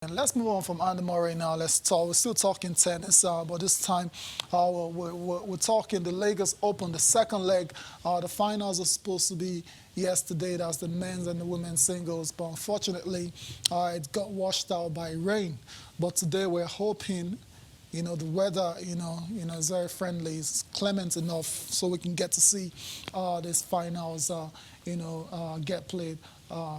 And let's move on from Andy Murray now. Let's talk. We're still talking tennis, but this time we're talking the Lagos Open, the second leg. The finals are supposed to be yesterday. That's the men's and the women's singles, but unfortunately, it got washed out by rain. But today we're hoping, the weather, is very friendly. It's clement enough so we can get to see these finals, get played.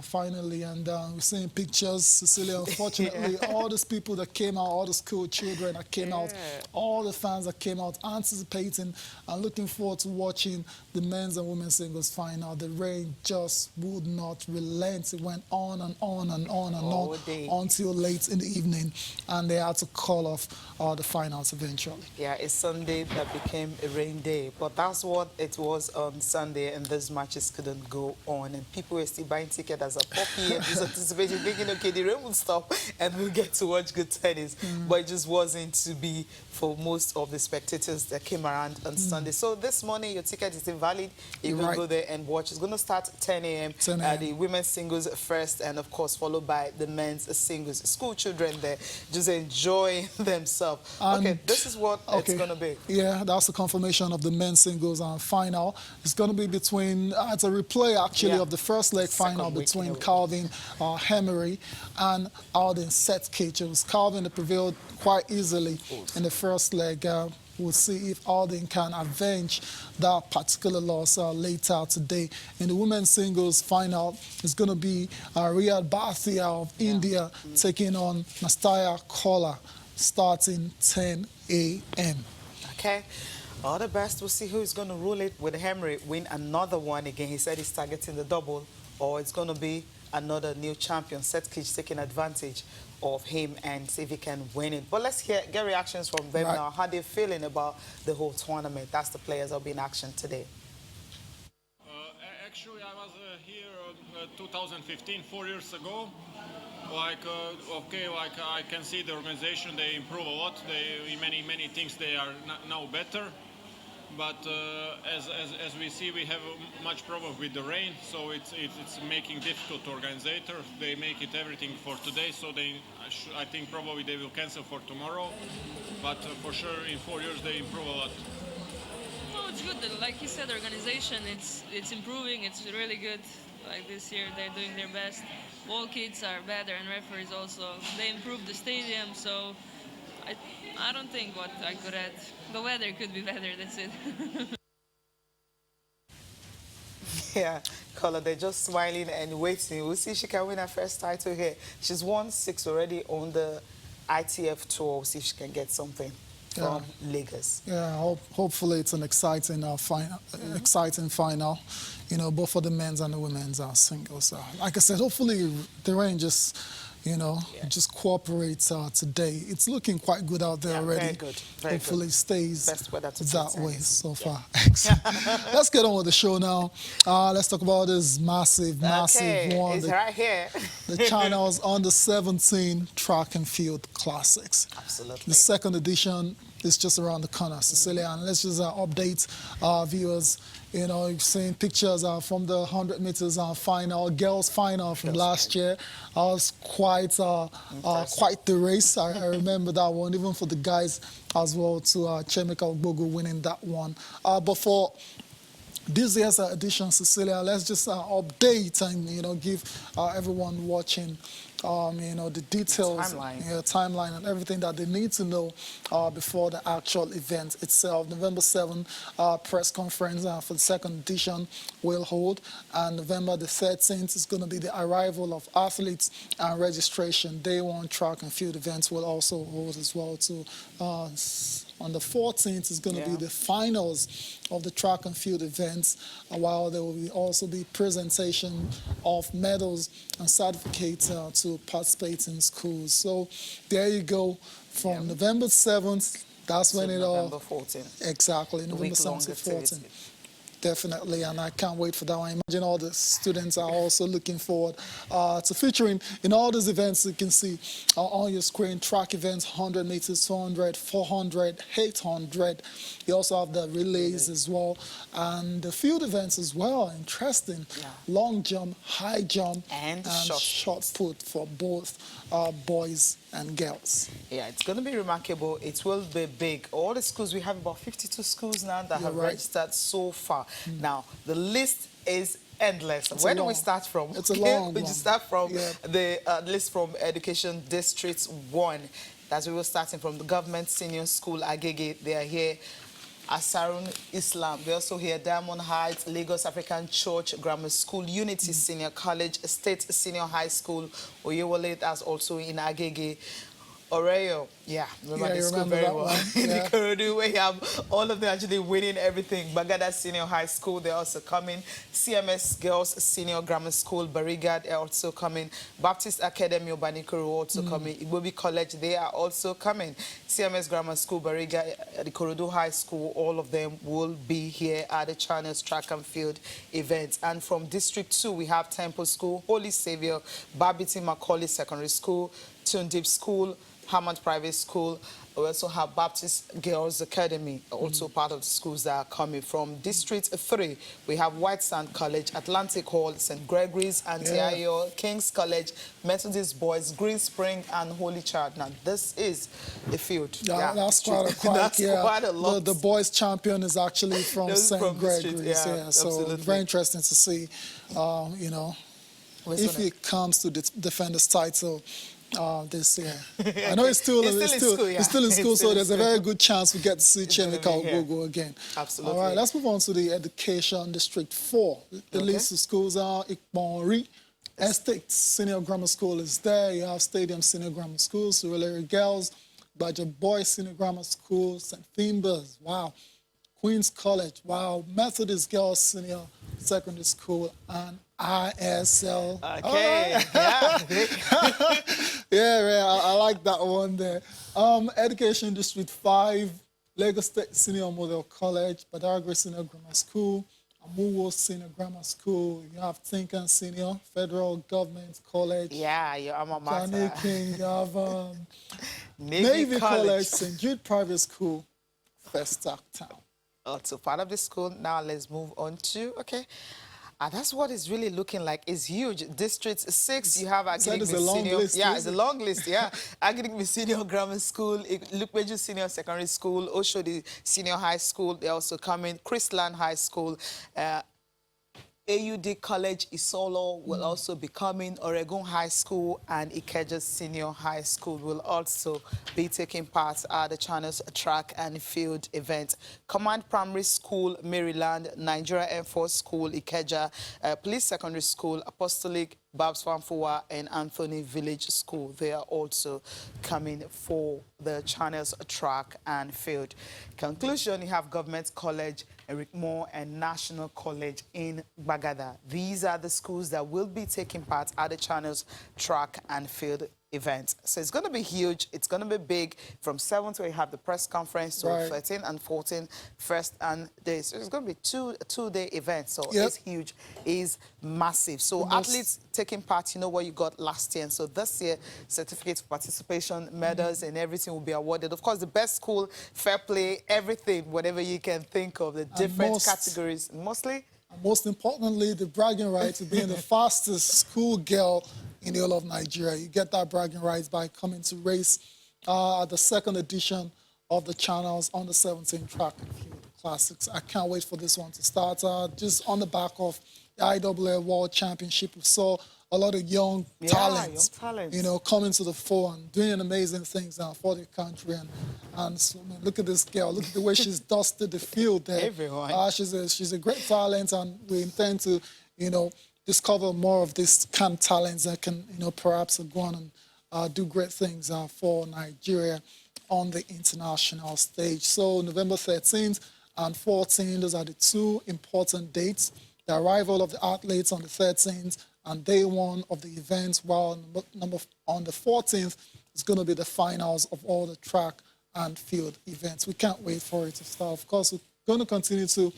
Finally, and we're seeing pictures, Cecilia. Unfortunately, all these people that came out, all the school children that came out, all the fans that came out, anticipating and looking forward to watching the men's and women's singles final. The rain just would not relent. It went on and on and on and on until late in the evening, and they had to call off the finals eventually. Yeah, it's Sunday that became a rain day, but that's what it was on Sunday, and these matches couldn't go on, and people were still buying ticket as a puppy and just anticipating, thinking, okay, the rain will stop and we'll get to watch good tennis. But it just wasn't to be for most of the spectators that came around on Sunday. So this morning, your ticket is invalid. You can go there and watch. It's going to start 10 a.m. The women's singles first, and of course, followed by the men's singles. School children there just enjoying themselves. Okay, this is what it's going to be. Yeah, that's the confirmation of the men's singles final. It's going to be between, it's a replay actually of the first leg final between Calvin Hemery and Alden Setkic. It was Calvin that prevailed quite easily in the first leg. We'll see if Alden can avenge that particular loss later today. In the women's singles final, it's going to be Riyad Bhatia of India taking on Nastya Kola starting 10 a.m. Okay. All the best. We'll see who's going to rule it. With Hemery win another one again. He said he's targeting the double, or it's going to be another new champion. Setkic taking advantage of him and see if he can win it. But let's get reactions from them now. How they're feeling about the whole tournament. That's the players that will be in action today. Actually, I was here 2015, 4 years ago. I can see the organization, they improve a lot. In many things they are now better. But as we see, we have much problem with the rain, so it's making difficult to organizers. They make it everything for today, so I think probably they will cancel for tomorrow. But for sure, in 4 years they improve a lot. No, it's good. Like you said, organization, it's improving. It's really good. Like this year, they're doing their best. All kids are better, and referees also. They improved the stadium, so I don't think what I could add. The weather could be better, that's it. Yeah, Kola, they're just smiling and waiting. We'll see if she can win her first title here. She's won 6 already on the ITF tour. We'll see if she can get something from Lagos. Yeah, hopefully it's an exciting final, both for the men's and the women's singles. Like I said, hopefully the rain just cooperates today. It's looking quite good out there already. Very good. Hopefully it stays that way so far. Let's get on with the show now. Let's talk about this massive one. It's right here. The Channel's Under 17 Track and Field Classics. Absolutely. The second edition is just around the corner, Cecilia. And let's just update our viewers. You've seen pictures from the 100 meters final, girls final from last year. I was quite the race. I remember that one, even for the guys as well, to Chemika Ogbogu winning that one. But for this year's edition, Cecilia, let's just update and give everyone watching the details, timeline and everything that they need to know before the actual event itself. November 7th, press conference for the second edition will hold, and November the 13th is going to be the arrival of athletes and registration. Day one track and field events will also hold as well too. On the 14th is going to be the finals of the track and field events, while there will also be presentation of medals and certificates to participating schools. So there you go. From November 7th, that's when it all... November 14th. Exactly, November 7th to 14th. Definitely, and I can't wait for that one. Imagine all the students are also looking forward to featuring in all these events. You can see on your screen track events, 100 meters, 200, 400, 800. You also have the relays as well, and the field events as well. Interesting. Yeah. Long jump, high jump, And shot put for both boys and girls. Yeah, it's going to be remarkable. It will be big. All the schools, we have about 52 schools now that have right. registered so far. Now, the list is endless. It's Where a do we long- start from? it's a long We one. just start from Yeah. the list from Education District 1. That's where we're starting from the Government Senior School, Agege. They are here. Asarun Islam. We're also here. Diamond Heights, Lagos African Church Grammar School, Unity Senior College, State Senior High School, Oyewole, that's also in Agege. Oreo, yeah, remember Yeah, the you school remember very that well. one, In yeah. Ikorodu, where you have all of them actually winning everything. Bagada Senior High School, they're also coming. CMS Girls Senior Grammar School, Bariga, they're also coming. Baptist Academy, Obanikoro, also coming. Igbobi College, they are also coming. CMS Grammar School, Bariga, the Ikorodu High School, all of them will be here at the Channels Track and Field event. And from District 2, we have Temple School, Holy Savior, Babiti Macaulay Secondary School, Tundip School, Hammond Private School. We also have Baptist Girls Academy, also part of the schools that are coming. From District 3, we have White Sand College, Atlantic Hall, St. Gregory's, Antiayo, King's College, Methodist Boys, Green Spring, and Holy Child. Now, this is the field. Yeah, that's quite That's quite a lot. The boys champion is actually from Those St. from the street, Gregory's. yeah, So absolutely. very interesting to see, you know, if it comes to defend this title this year. I know it's still in school, yeah. it's still in school, It's still so in there's a school. very good chance we get to see gonna Chemika be here. Ogogo again. Absolutely. All right, let's move on to the Education District 4. The list of schools are Ikponri. Estate Senior Grammar School is there. You have Stadium Senior Grammar School, Surulere Girls, Badger Boys Senior Grammar School, St. Thimbers, wow. Queen's College, wow. Methodist Girls Senior Secondary School, and ISL. Okay, yeah. Yeah, I like that one there. Education District 5, Lagos State Senior Model College, Badagry Senior Grammar School, Amuwo Senior Grammar School. You have Tinkan Senior Federal Government College. Yeah, your alma mater. Johnny King. You have Navy College, St. Jude Private School, Festac Town. Also part of the school. Now let's move on to, that's what it's really looking like. It's huge. District 6, you have Agric is a long Senior. list, Yeah, isn't it's a long list, yeah. Agric Senior Grammar School, Lukbeju Senior Secondary School, Oshodi Senior High School, they're also coming. Chrisland High School, AUD College Isolo will also be coming. Oregon High School and Ikeja Senior High School will also be taking part at the Channels Track and Field event. Command Primary School, Maryland, Nigeria Air Force School, Ikeja, Police Secondary School, Apostolic, Babs Fanfua, and Anthony Village School. They are also coming for the Channels Track and Field. Conclusion, you have Government College, Eric Moore, and National College in Bagada. These are the schools that will be taking part at the Channels Track and Field event. So it's going to be huge. It's going to be big. From 7 to 8, have the press conference. So Right. 13 and 14, first and day. So it's going to be a two-day event. So Yep. it's huge. It's massive. So athletes taking part, you know what you got last year. And so this year, certificates of participation, medals, and everything will be awarded. Of course, the best school, fair play, everything, whatever you can think of, the different categories. Mostly, Most importantly, the bragging rights of being the fastest school girl in the whole of Nigeria. You get that bragging rights by coming to race at the second edition of the Channels on the 17 Track and Field Classics. I can't wait for this one to start. Just on the back of the IAA World Championship, we saw a lot of young talents, you know, coming to the fore and doing amazing things for the country. And so, I mean, look at this girl. Look at the way she's dusted the field there. Everyone. She's a great talent, and we intend to, you know, discover more of these kind of talents that can, you know, perhaps go on and do great things for Nigeria on the international stage. So November 13th and 14th, those are the two important dates. The arrival of the athletes on the 13th and day one of the events, while on the 14th is going to be the finals of all the track and field events. We can't wait for it to start. Of course, we're going to continue to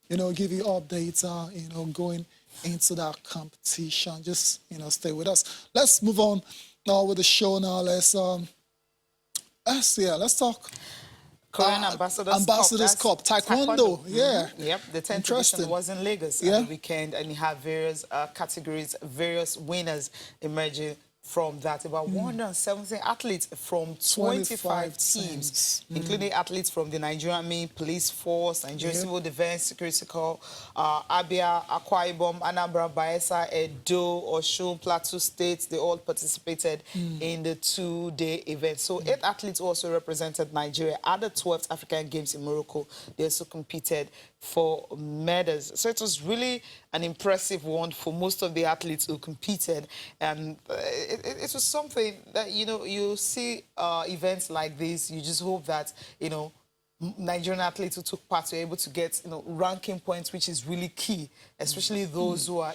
give you updates, going into that competition. Just, stay with us. Let's move on now with the show now. Let's talk Korean Ambassadors Cup. Ambassadors That's Cup, Taekwondo. Yeah. Yep, the 10th edition Interesting. was in Lagos Yeah. at the weekend, and you have various categories, various winners emerging from that. About 170 athletes from 25 teams, including athletes from the Nigerian Army, Police Force, Nigerian Civil Defense, Security Corps, Abia, Akwa Ibom, Anambra, Bayelsa, Edo, Osun, Plateau States. They all participated in the two-day event. So 8 athletes also represented Nigeria at the 12th African Games in Morocco. They also competed for medals. So it was really an impressive one for most of the athletes who competed. And it was something that, you see events like this, you just hope that, Nigerian athletes who took part were able to get, ranking points, which is really key, especially those who are,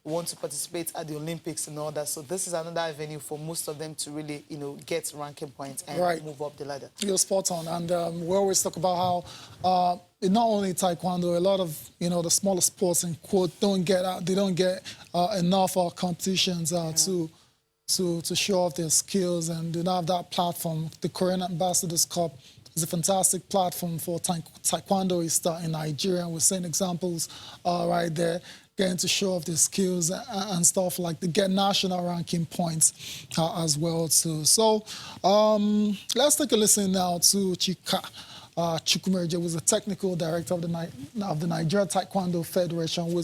want to participate at the Olympics and all that. So this is another avenue for most of them to really, get ranking points and move up the ladder. You're spot on. And we always talk about how not only Taekwondo, a lot of, the smaller sports, in quote, they don't get enough competitions to show off their skills and do not have that platform. The Korean Ambassadors Cup is a fantastic platform for taekwondoists in Nigeria. And we're seeing examples right there, getting to show off their skills and stuff like to get national ranking points as well too. So let's take a listen now to Chika Chukwumerije, who's the technical director of the Nigeria Taekwondo Federation, who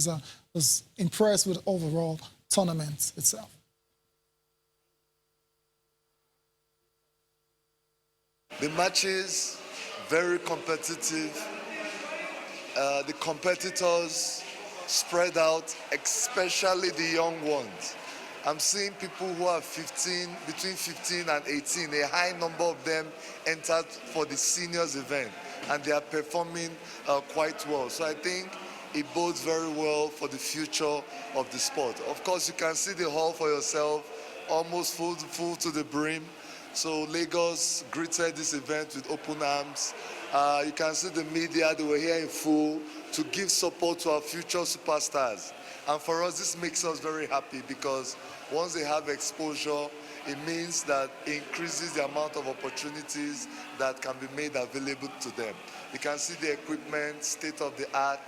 was impressed with the overall tournament itself. The matches, very competitive. The competitors spread out, especially the young ones. I'm seeing people who are between 15 and 18. A high number of them entered for the seniors event, and they are performing quite well. So I think it bodes very well for the future of the sport. Of course, you can see the hall for yourself, almost full to the brim. So Lagos greeted this event with open arms. You can see the media, they were here in full to give support to our future superstars. And for us, this makes us very happy because once they have exposure, it means that it increases the amount of opportunities that can be made available to them. You can see the equipment, state of the art,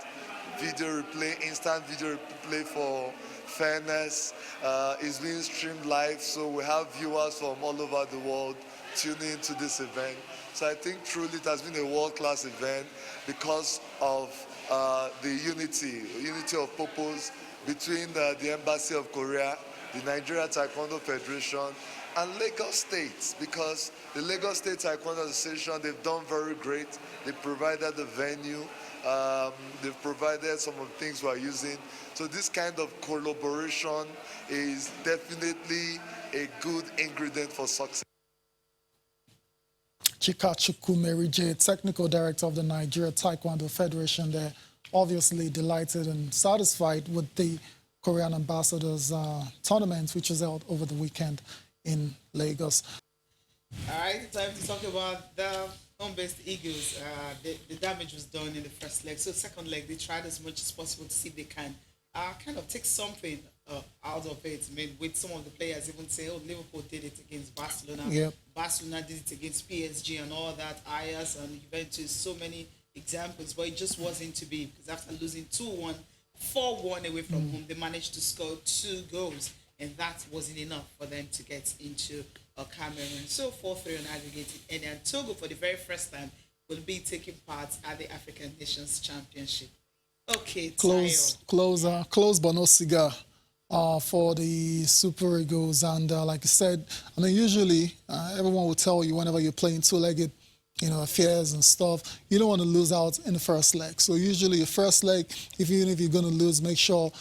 video replay, instant video replay for fairness is being streamed live, so we have viewers from all over the world tuning into this event. So I think truly it has been a world-class event because of the unity of purpose between the Embassy of Korea, the Nigeria Taekwondo Federation, and Lagos State, because the Lagos State Taekwondo Association, they've done very great. They provided the venue, they've provided some of the things we are using. So this kind of collaboration is definitely a good ingredient for success. Chika Chukwumerije, technical director of the Nigeria Taekwondo Federation, they're obviously delighted and satisfied with the Korean Ambassadors tournament, which was held over the weekend in Lagos. All right, time to talk about the home-based Eagles. The damage was done in the first leg. So second leg, they tried as much as possible to see if they can kind of take something out of it. I mean, with some of the players even say, oh, Liverpool did it against Barcelona. Yep. Barcelona did it against PSG and all that, Ajax and Juventus, so many examples. But it just wasn't to be because after losing 2-1, 4-1 away from home, they managed to score 2 goals. And that wasn't enough for them to get into Cameroon. So 4-3 on aggregated. And then Togo, for the very first time, will be taking part at the African Nations Championship. Okay, Close but no cigar for the Super Eagles. And like I said, I mean, usually everyone will tell you whenever you're playing two-legged, affairs and stuff, you don't want to lose out in the first leg. So usually your first leg, even if you're going to lose, make sure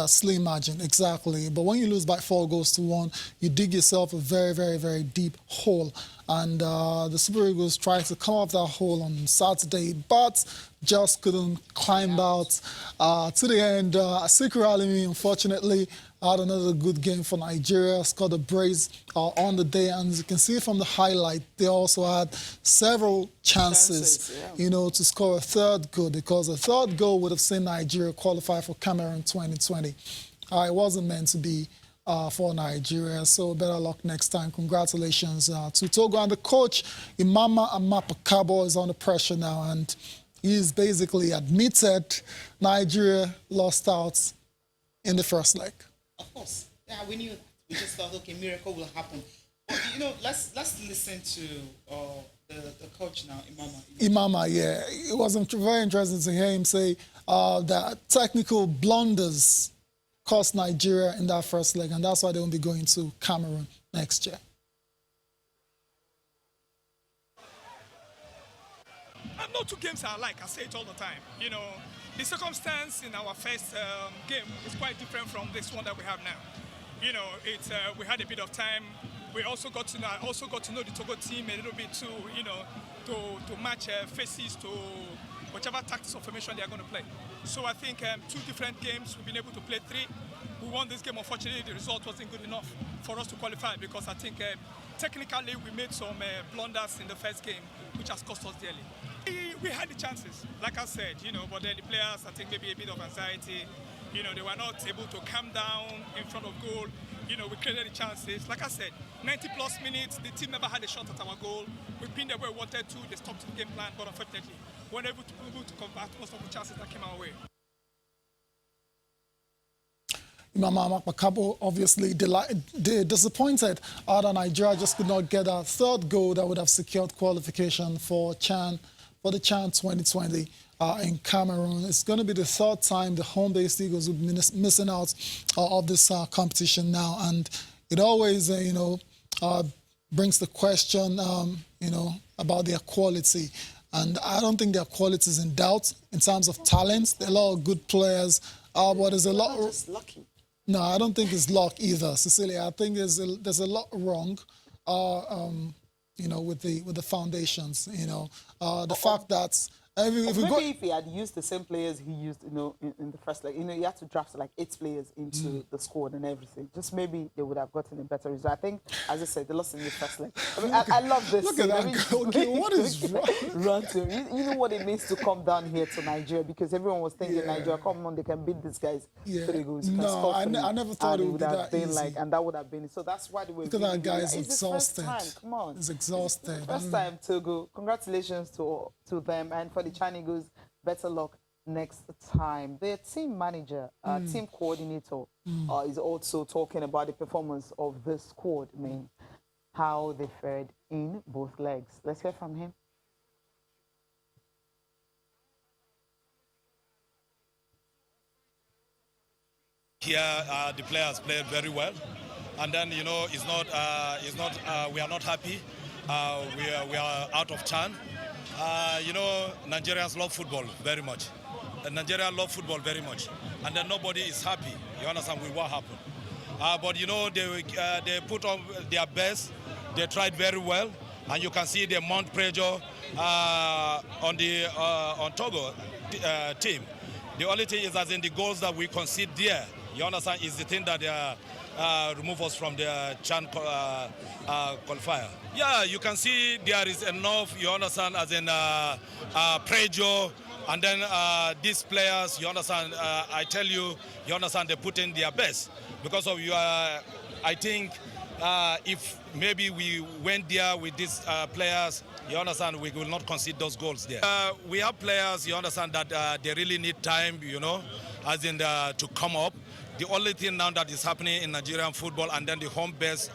slim margin, exactly. But when you lose by 4 goals to 1, you dig yourself a very, very, very deep hole and the Super Eagles tried to come off that hole on Saturday, but just couldn't climb out to the end. Sikiru Alimi, unfortunately, had another good game for Nigeria, scored a brace on the day, and as you can see from the highlight, they also had several chances, to score a third goal, because a third goal would have seen Nigeria qualify for Cameroon 2020. It wasn't meant to be for Nigeria, so better luck next time. Congratulations to Togo. And the coach, Imama Amapakabo, is under pressure now, and he's basically admitted Nigeria lost out in the first leg. Of course. Yeah, we knew that. We just thought, okay, miracle will happen. But, let's listen to the coach now, Imama, yeah. It was very interesting to hear him say that technical blunders cost Nigeria in that first leg, and that's why they won't be going to Cameroon next year. No two games are alike, I say it all the time. The circumstance in our first game is quite different from this one that we have now. We had a bit of time. We also got to know the Togo team a little bit too, to match faces to whichever tactics or formation they are going to play. So I think 2 different games, we've been able to play 3. We won this game. Unfortunately, the result wasn't good enough for us to qualify, because I think technically we made some blunders in the first game, which has cost us dearly. We had the chances, like I said, but then the players, I think maybe a bit of anxiety. They were not able to calm down in front of goal. We created the chances. Like I said, 90+ minutes, the team never had a shot at our goal. We pinned them where we wanted to. They stopped the game plan, but unfortunately, we weren't able to convert most of the chances that came our way. Imam Makabo obviously disappointed that Nigeria just could not get a third goal that would have secured qualification for the CHAN 2020 in Cameroon. It's going to be the 3rd time the home-based Eagles will be missing out of this competition now, and it always, brings the question, about their quality. And I don't think their quality is in doubt in terms of talent. There are a lot of good players, but there's a lot. Just lucky. No, I don't think it's luck either, Cecilia. I think there's a lot wrong, with the foundations. The fact that if he had used the same players he used, in the first leg, he had to draft like 8 players into the squad and everything. Just maybe they would have gotten a better result. I think, as I said, they lost in the first leg. I love this. Look at that. Okay, what is wrong? Run to you know what it means to come down here to Nigeria, because everyone was thinking Nigeria, come on, they can beat these guys 3 goals. No, I never thought it would be that easy. And that would have been. So that's why they were. Look at that guy is exhausted. exhausted. Come on, he's exhausted. First time, Togo. Congratulations to them, and for the CHAN Eagles, better luck next time. Their team manager, team coordinator, is also talking about the performance of the squad. How they fared in both legs. Let's hear from him. Here, the players played very well, and then it's not. We are not happy. We are out of CHAN. Nigerians love football very much. Nigeria love football very much, and then nobody is happy. You understand with what happened? But they put on their best. They tried very well, and you can see the mount pressure on Togo team. The only thing is that in the goals that we concede there, you understand, is the thing that remove us from the CHAN qualifier. Yeah, you can see there is enough, you understand, as in pressure, and then these players, you understand, I tell you, you understand, they put in their best. Because of you, I think if maybe we went there with these players, you understand, we will not concede those goals there. We have players, you understand, that they really need time, as in to come up. The only thing now that is happening in Nigerian football, and then the home-based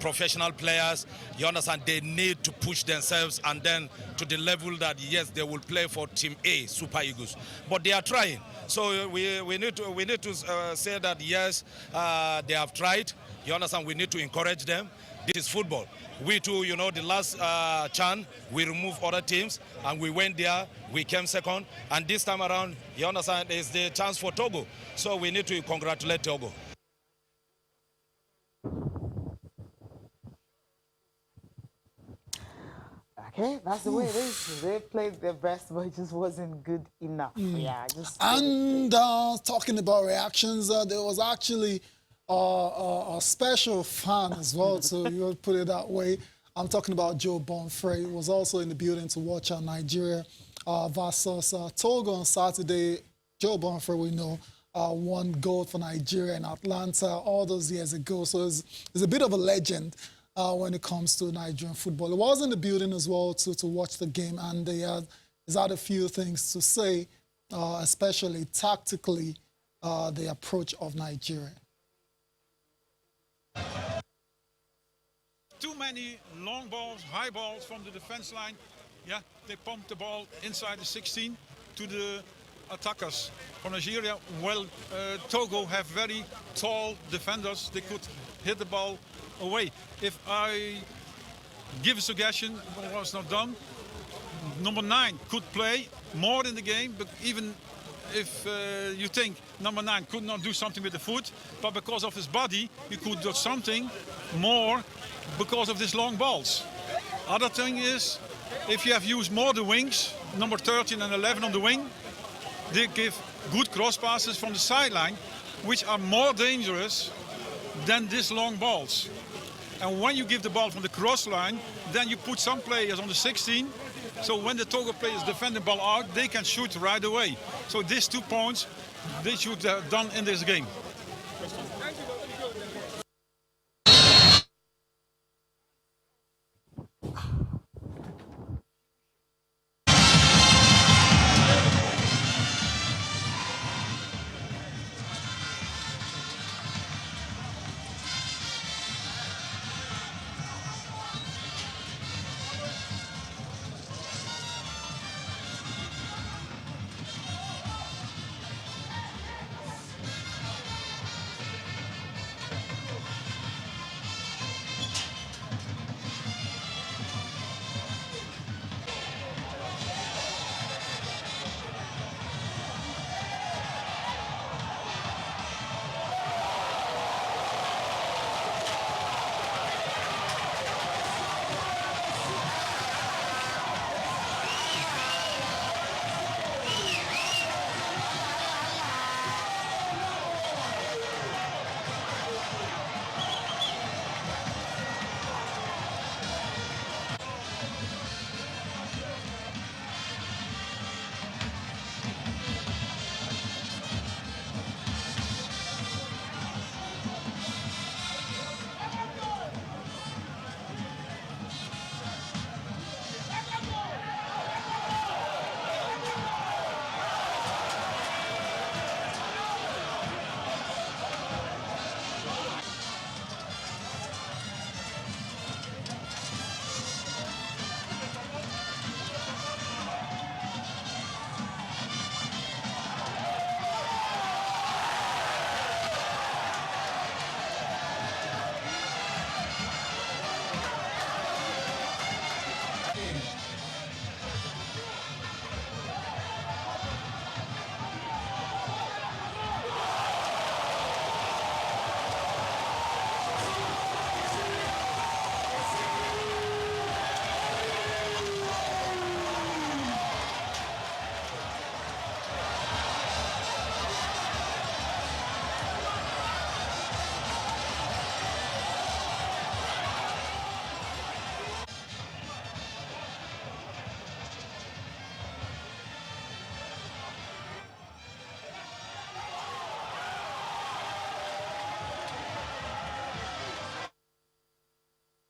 professional players, you understand, they need to push themselves, and then to the level that, yes, they will play for Team A, Super Eagles. But they are trying. So we need to say that, yes, they have tried. You understand, we need to encourage them. This is football. We too, the last CHAN, we removed other teams, and we went there, we came second, and this time around, you understand, it's the chance for Togo. So we need to congratulate Togo. Okay, that's the way it is. They played their best, but it just wasn't good enough. Yeah, just And talking about reactions, there was actually a special fan as well, so you would put it that way. I'm talking about Joe Bonfrey, who was also in the building to watch Nigeria versus Togo on Saturday. Joe Bonfrey, we know, won gold for Nigeria in Atlanta all those years ago, so he's a bit of a legend when it comes to Nigerian football. He was in the building as well to watch the game, and he's had a few things to say, especially tactically, the approach of Nigeria. Too many long balls, high balls from the defense line. Yeah, they pumped the ball inside the 16 to the attackers from Nigeria. Well, Togo have very tall defenders. They could hit the ball away. If I give a suggestion, what was not done, number 9 could play more in the game, but even if you think number 9 could not do something with the foot, but because of his body, he could do something more because of these long balls. Other thing is, if you have used more the wings, number 13 and 11 on the wing, they give good cross passes from the sideline, which are more dangerous than these long balls. And when you give the ball from the cross line, then you put some players on the 16. So when the Togo players defend the ball out, they can shoot right away. So these 2 points, they should have done in this game.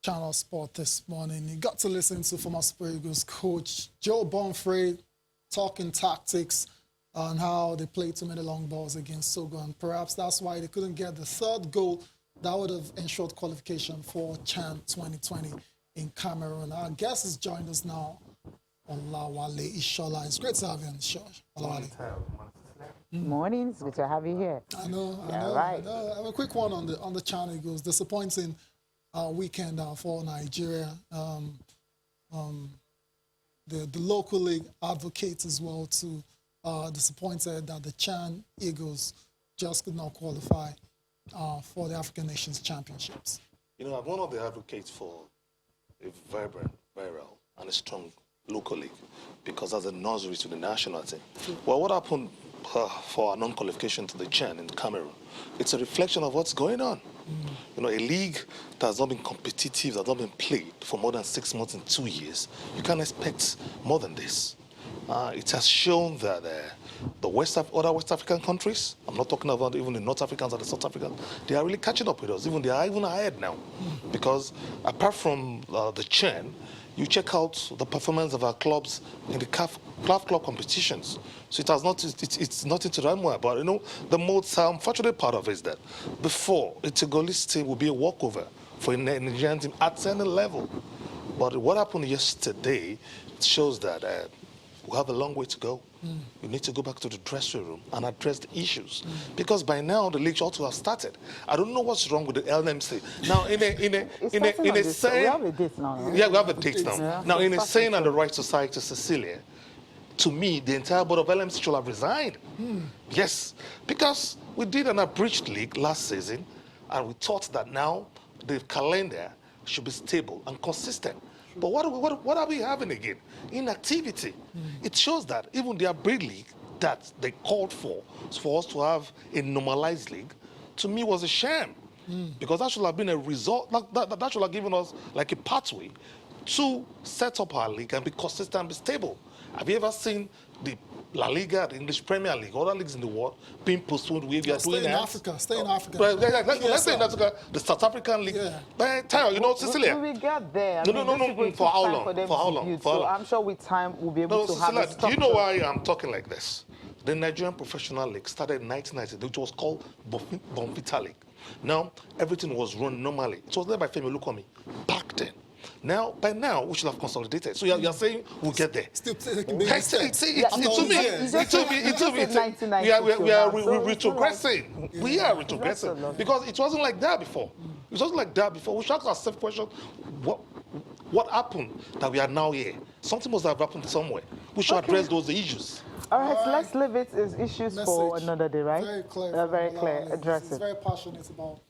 Channel Sport this morning. You got to listen to former Super Eagles coach Joe Bonfrey talking tactics on how they played too many long balls against Togo, and perhaps that's why they couldn't get the third goal that would have ensured qualification for CHAN 2020 in Cameroon. Our guest has joined us now, Olawale Ishola. It's great to have you on the show, Olawale. Morning, it's good to have you here. I know. Right. I know. I have a quick one on the CHAN Eagles. Disappointing weekend for Nigeria. The local league advocates as well too disappointed that the CHAN Eagles just could not qualify for the African Nations Championships. You know, I'm one of the advocates for a vibrant, viral and a strong local league because that's a nursery to the national team. Well, what happened for our non-qualification to the CHAN in Cameroon? It's a reflection of what's going on. You know, a league that has not been competitive, that has not been played for more than 6 months and 2 years, you can't expect more than this. It has shown that the other West African countries, I'm not talking about even the North Africans or the South Africans, they are really catching up with us. They are even ahead now. Because apart from the CHAN, you check out the performance of our clubs in the CAF club competitions. So it's nothing to run about. You know, the most unfortunate part of it is that before, a Togolese team would be a walkover for a Nigerian team at any level. But what happened yesterday shows that we have a long way to go. We need to go back to the dressing room and address the issues. Because by now, the league ought to have started. I don't know what's wrong with the LMC. Now, in a saying... We have a date now, right? Yeah, we have a date now. Yeah. Now, in a saying on the Right Society, Cecilia, to me, the entire board of LMC should have resigned. Yes, because we did an abridged league last season, and we thought that now the calendar should be stable and consistent. But what are we having again? Inactivity. It shows that even the abridged league that they called for us to have a normalized league, to me was a sham. Because that should have been a result, that should have given us like a pathway to set up our league and be consistent and be stable. Have you ever seen the La Liga, the English Premier League, other leagues in the world being postponed? We are doing Stay in Africa. Stay in Africa. Let's say in Africa, the South African league. Yeah. You know, Cecilia. Will we get there? No. For how long? For how long? So I'm sure with time we'll be able to have a structure. Do you know why I'm talking like this? The Nigerian Professional League started in 1990, which was called Bonvita League. Now, everything was run normally. It was led by Femi Olukomi back then. Now, by now, we should have consolidated. So you're saying we'll get there. Still taking baby steps. We are retrogressing. We are retrogressing. Because it wasn't like that before. It wasn't like that before. We should ask ourselves the question, what happened that we are now here? Something must have happened somewhere. We should address those issues. All right, so let's leave it as issues for another day, right? Very clear. Very clear. Address it. He's very passionate about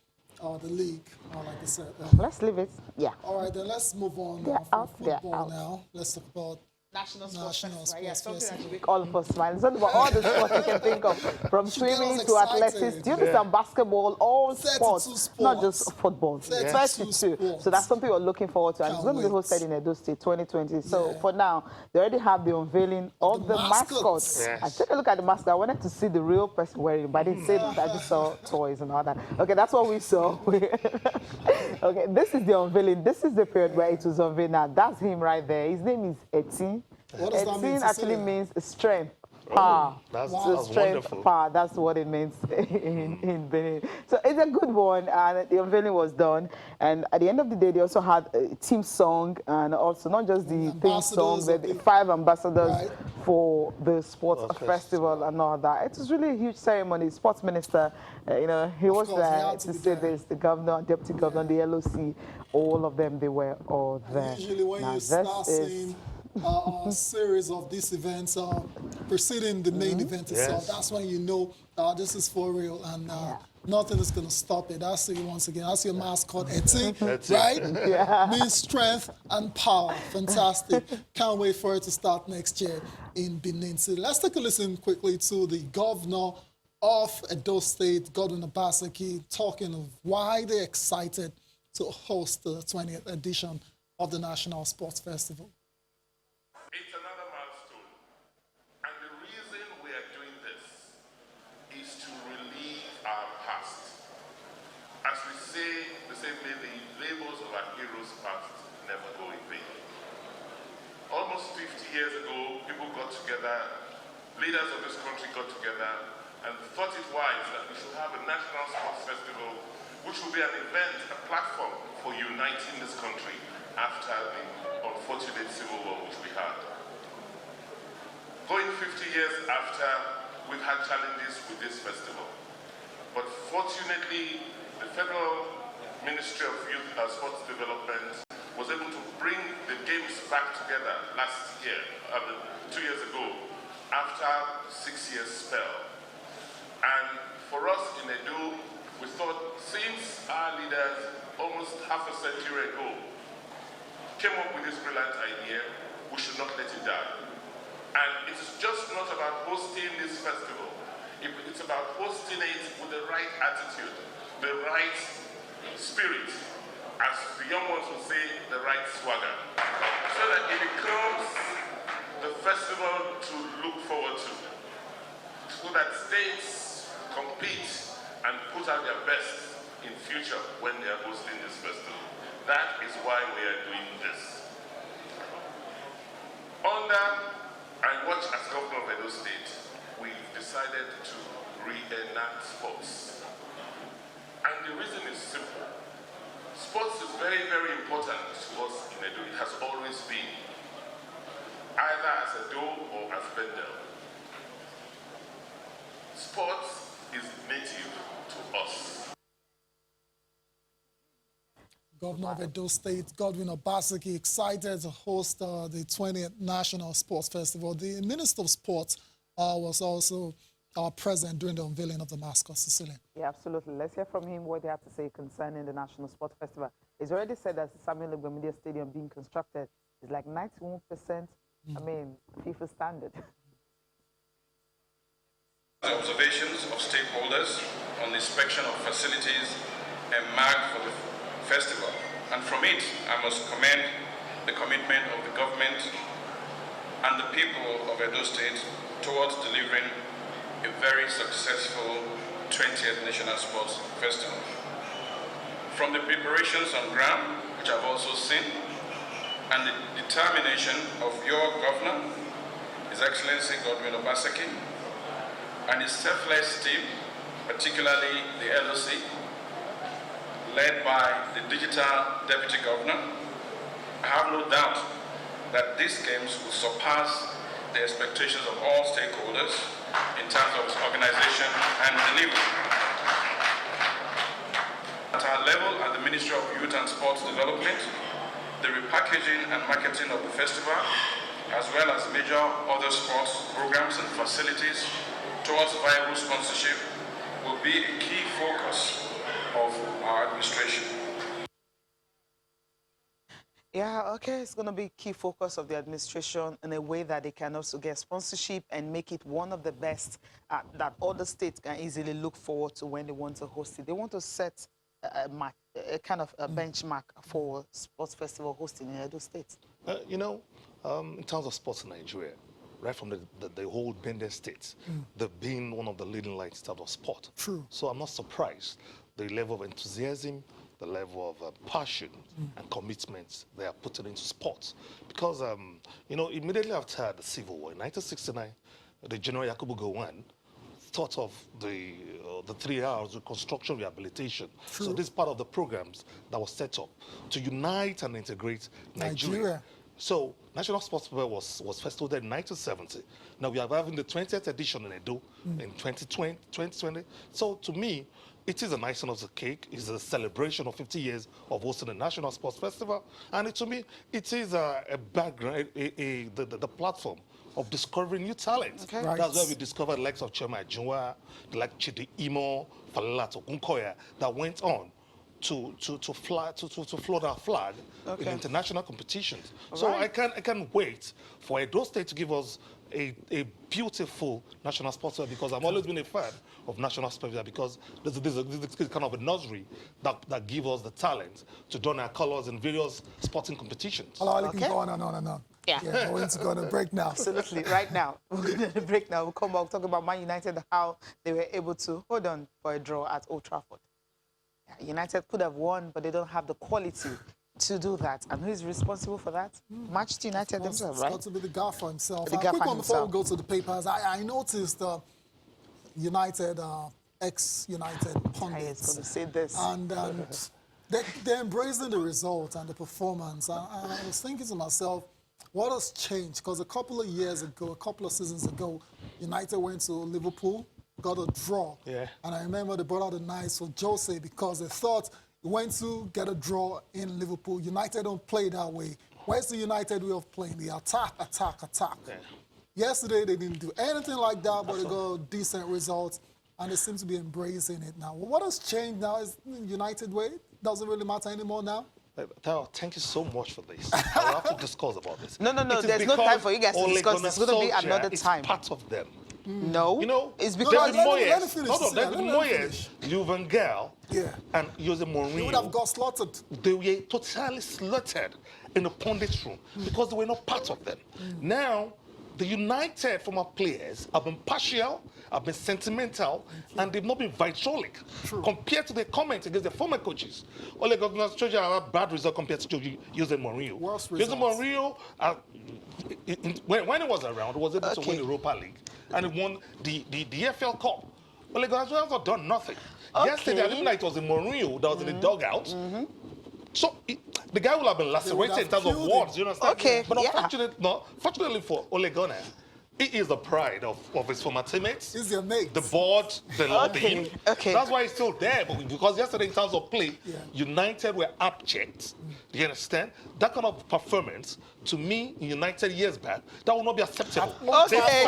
the league, like I said. Let's leave it. Yeah. All right, then let's move on from football now. Let's talk about National Sports Festival. Yeah, something that should make all of us smile. It's not about all the sports you can think of, from swimming to athletics, do you understand, basketball, all sports, not just football. 32. So that's something we're looking forward to. And it's going to be hosted in Edo State 2020. So for now, they already have the unveiling of the mascots. Yes. I took a look at the mascot. I wanted to see the real person wearing it, but I didn't say that. I just saw toys and all that. Okay, that's what we saw. Okay, this is the unveiling. This is the period where it was unveiled. Now, that's him right there. His name is Eti. What does that mean? Actually means strength, power. That's strength, wonderful. Power. That's what it means in Benin. So it's a good one, and the unveiling was done. And at the end of the day, they also had a team song, and also not just the theme song, but the 5 ambassadors for the sports festival and all that. It was really a huge ceremony. Sports minister, he was there to say this. The governor, deputy governor, the LOC, all of them, they were all there. Usually when you start seeing a series of these events preceding the main event itself, that's when you know this is for real, and nothing is going to stop it. That's it once again. That's your mascot, Eti, right? Means strength and power. Fantastic. Can't wait for it to start next year in Benin City. Let's take a listen quickly to the governor of Edo State, Godwin Obaseki, talking of why they're excited to host the 20th edition of the National Sports Festival. It's another milestone, and the reason we are doing this is to relieve our past. As we say, the same way the labels of our heroes' past never go in vain. Almost 50 years ago, people got together, leaders of this country got together, and thought it wise that we should have a national sports festival, which will be an event, a platform for uniting this country after the unfortunate civil war which we had. Going 50 years after, we've had challenges with this festival. But fortunately, the Federal Ministry of Youth and Sports Development was able to bring the games back together last year, 2 years ago, after a 6-year spell. And for us in Edo, we thought since our leaders almost half a century ago came up with this brilliant idea. We should not let it die. And it's just not about hosting this festival. It's about hosting it with the right attitude, the right spirit, as the young ones would say, the right swagger, so that it becomes the festival to look forward to, so that states compete and put out their best in future when they are hosting this festival. That is why we are doing this. I watch as governor of Edo State, we decided to reenact sports. And the reason is simple. Sports is very, very important to us in Edo. It has always been, either as Edo or as Bendel. Sports is native to us. Governor of Edo State, Godwin Obaseki, excited to host the 20th National Sports Festival. The Minister of Sports was also present during the unveiling of the mascot, Cecilia. Yeah, absolutely. Let's hear from him what they have to say concerning the National Sports Festival. He's already said that Samuel Media Stadium being constructed is like 91%, FIFA standard. The observations of stakeholders on the inspection of facilities emerged for the festival, and from it I must commend the commitment of the government and the people of Edo State towards delivering a very successful 20th National Sports Festival. From the preparations on ground, which I've also seen, and the determination of your governor, His Excellency Godwin Obaseki, and his selfless team, particularly the LOC, led by the digital deputy governor, I have no doubt that these games will surpass the expectations of all stakeholders in terms of organization and delivery. At our level, at the Ministry of Youth and Sports Development, the repackaging and marketing of the festival, as well as major other sports programs and facilities towards viable sponsorship, will be a key focus of our administration. Yeah, okay, it's going to be a key focus of the administration in a way that they can also get sponsorship and make it one of the best that other states can easily look forward to when they want to host it. They want to set a kind of a benchmark for sports festival hosting in Edo State. In terms of sports in Nigeria, right from the whole Bendel State, they've been one of the leading lights in terms of sport. True. So I'm not surprised the level of enthusiasm, the level of passion and commitment they are putting into sports. Because, immediately after the Civil War in 1969, the General Yakubu Gowon thought of the 3 hours reconstruction rehabilitation. True. So this is part of the programs that was set up to unite and integrate Nigeria. So National Sports Festival was first held in 1970. Now we are having the 20th edition in Edo in 2020. So to me, it is an icing on the cake. It's a celebration of 50 years of hosting the National Sports Festival. And to me, it is a background, the platform of discovering new talent. Okay. Right. That's why we discovered the likes of Chema Junwa, the like Chidi Imo, Falalato Gunkoya, that went on to float our flag in international competitions. So I can't wait for Edo State to give us a beautiful national sports fair, because I've always been a fan of national sports fair, because this is kind of a nursery that gives us the talent to don our colors in various sporting competitions. Hello, can go on and on and on. Yeah. We're going to go on a break now. Absolutely. Right now, we're going to break now. We'll come back, talk about Man United, how they were able to hold on for a draw at Old Trafford. Yeah, United could have won, but they don't have the quality to do that. And who is responsible for that? Manchester United themselves, right? It's got to be the gaffer himself. The Quick gaffer one before we himself. go to the papers. I noticed United, ex-United I was pundits. going to say this. And they're embracing the result and the performance. I was thinking to myself, what has changed? Because a couple of seasons ago, United went to Liverpool, got a draw. Yeah. And I remember they brought out the knives for Jose because they thought he went to get a draw in Liverpool. United don't play that way. Where's the United way of playing? The attack. Yeah. Yesterday, they didn't do anything like that, but they got decent results, and they seem to be embracing it now. What has changed now? Is United way? Doesn't really matter anymore now? Tao, thank you so much for this. I will have to discuss about this. No. It is There's no time for you guys to Ole discuss. Gunnar It's going to be another Solskjaer time. is part of them. No. You know, it's David because let him Moyes, finish, hold on, Cecilia, David let him Moyes, finish. Juven Gaal, Yeah. and Jose He would have Mourinho, got slaughtered. they were totally slaughtered in the pundit room because they were not part of them. Now, the United former players have been partial, have been sentimental, and they've not been vitriolic compared to their comments against their former coaches. Ole Gunnar Solskjaer had a bad result compared to Jose Mourinho. Worst Jose results. Mourinho, when he was around, was able to win the Europa League, and he won the EFL Cup. Ole Gunnar Solskjaer has done nothing. Yesterday, I didn't know it was the Mourinho that was in the dugout. So the guy will have been lacerated in terms of words, you understand? Okay, But yeah. fortunately for Ole Gunnar, he is the pride of his former teammates. He's your mate. The board, they love him. Okay. That's why he's still there. But because yesterday, in terms of play, United were abject. Do you understand? That kind of performance, to me, in United years back, that would not be acceptable. Okay.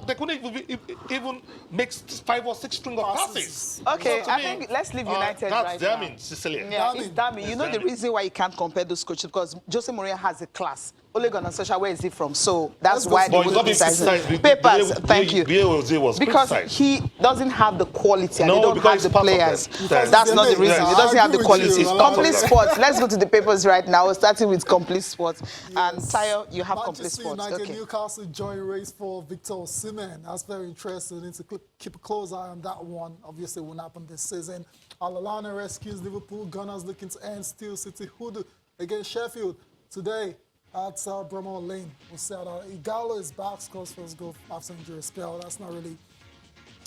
They couldn't even make 5 or 6 string of passes. Okay, So to I me, think let's leave United that's right damning, now. Cecilia. Yeah, it's damning. You It's know the damning. reason why you can't compare those coaches because Jose Mourinho has a class. Ole Gunnar Solskjaer, where is he from? So that's Let's why go. they But it's wouldn't not being criticize him. criticized. Papers, thank you. BOZ was Because criticized. he doesn't have the quality and No, they don't because have the he's part of players. them. Because That's he's not the their reason. mate. He I doesn't have the agree with quality. you. I like Complete that. Sports. Let's go to the papers right now, starting with Complete Sports. And Tayo, you have Complete Manchester Sports. United, Okay. Newcastle joint race for Victor Osimhen. That's very interesting. Need to keep a close eye on that one. Obviously, it won't happen this season. Alalana rescues Liverpool. Gunners looking to end Steel City Hood against Sheffield today at Bramall Lane. We'll see how that. Igalo is back, scores first goal after injury spell. That's not really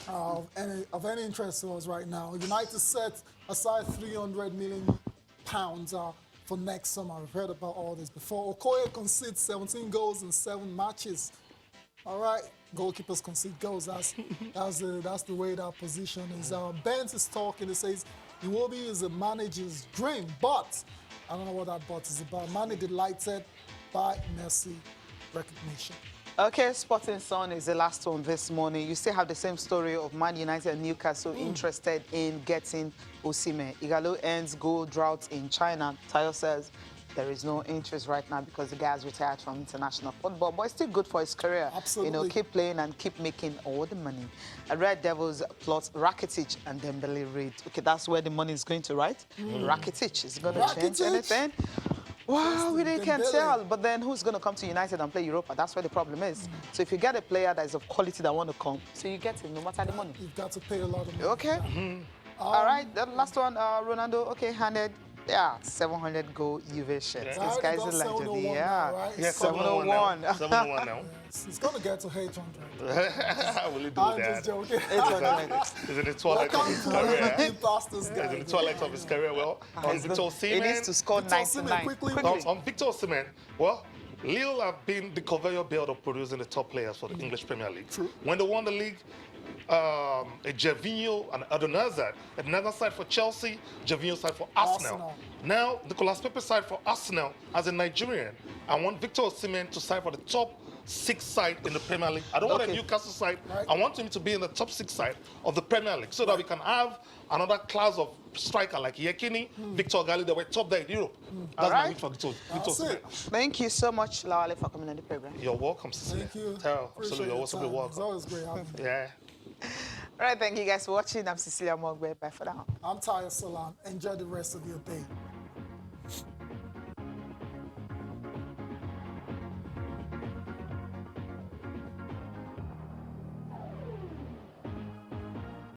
of any interest to us right now. United set aside £300 million for next summer. We've heard about all this before. Okoye concedes 17 goals in 7 matches. All right, goalkeepers concede goals. That's the way that position is. Benz is talking. He says Iwobi is a manager's dream, but I don't know what that but is about. Mane delighted by Messi recognition. Okay, Sporting Sun is the last one this morning. You still have the same story of Man United and Newcastle interested in getting Osimhen. Igalo ends goal drought in China. Tayo says there is no interest right now because the guy has retired from international football, but it's still good for his career. Absolutely. You know, keep playing and keep making all the money. Red Devils plot Rakitic and Dembele raid. Okay, that's where the money is going to, right? Rakitic is going to change Rakitic? anything. Wow, we really can't Dembele. tell. But then who's going to come to United and play Europa? That's where the problem is. So if you get a player that is of quality that want to come, so you get him no matter the money. You've got to pay a lot of money. Okay. All right. The last one, Ronaldo. Okay, handed. Yeah, 700 goal Juve shirt. Yeah. This guy's a Got legend. 701 Yeah. now, right? Yeah, 701. 701 now. It's going to get to 800. Will he do I'm that? just joking. Is it the twilight of his career? He passed this Is guy. it the twilight of his career? Well, on Victor He needs Osimhen, to score Victor Osimhen, 99. quickly. on Victor Osimhen, well, Lille have been the conveyor belt of producing the top players for the English Premier League. True. When they won the league, a Gervinho and Eden Hazard, another side for Chelsea, Gervinho side for Arsenal. Now, Nicolas Pepe side for Arsenal as a Nigerian. I want Victor Osimhen to side for the top 6 side in the Premier League. I don't want a Newcastle side. Right. I want him to be in the top 6 side of the Premier League so that we can have another class of striker like Yekini, Victor Gali, that were top there in Europe. That's my wish for Victor Osimhen. Thank you so much, Lawale, for coming on the program. You're welcome, Cecilia. Thank you. Tell, Appreciate absolutely. You're your also time. It's welcome. always great having you. Yeah. All right, thank you guys for watching. I'm Cecilia Mogbe. Bye for now. I'm Tayo Salam. Enjoy the rest of your day.